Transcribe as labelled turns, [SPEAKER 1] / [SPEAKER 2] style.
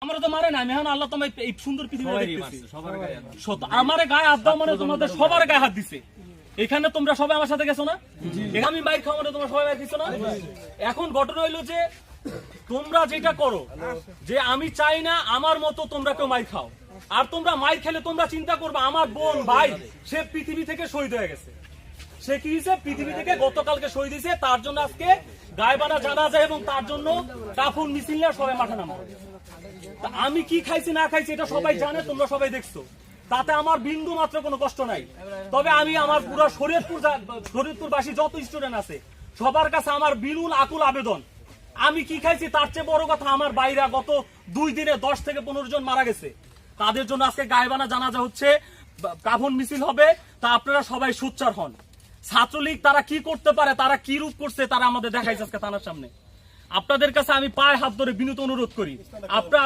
[SPEAKER 1] আমরা তো মারে না, আমি এখন আল্লাহ তোমায় এই সুন্দর পৃথিবীতে দেখতেছি। আমারে গায়ে হাত দাও মানে তোমাদের সবার গায়ে হাত দিছে। এখানে তোমরা সবাই আমার সাথে গেছো না? আমি বাইর খাওয়া মানে তোমরা সবাই বাইর দিছো না? এখন ঘটনা হইলো যে তোমরা যেটা করো যে আমি চাই না আমার মতো তোমরা কেউ মাইর খাও। আর তোমরা মাইর খেলে তোমরা চিন্তা করবে আমার বোন ভাই সে পৃথিবী থেকে শহীদ হয়ে গেছে। সে কি হয়েছে? পৃথিবী থেকে গতকালকে শহীদ হয়েছে। তার জন্য আজকে গায়েবানা জানা যায় এবং তার জন্য কাফন মিছিল নিয়ে সবাই মাঠে নামা। আমি কি খাইছি না খাইছি এটা সবাই জানে, তোমরা সবাই দেখছো। তাতে আমার বিন্দু মাত্র কোনো কষ্ট নাই। তবে আমি আমার পুরো শরীয়তপুরবাসী যত স্টুডেন্ট আছে সবার কাছে আমার বিনুল আকুল আবেদন, আমি কি খাইছি তার চেয়ে বড় কথা আমার বাইরা গত 2 দিনে 10 থেকে 15 জন মারা গেছে। তাদের জন্য আজকে গায়েবানা জানাজা হচ্ছে, কাফন মিছিল হবে। তা আপনারা সবাই সোচ্চার হন। ছাত্রলীগ তারা কি করতে পারে, তারা কি রূপ করছে তারা আমাদের দেখাইছে আজকে থানার সামনে। আপনাদের কাছে আমি পায়ে হাত ধরে বিনীত অনুরোধ করি, আপনারা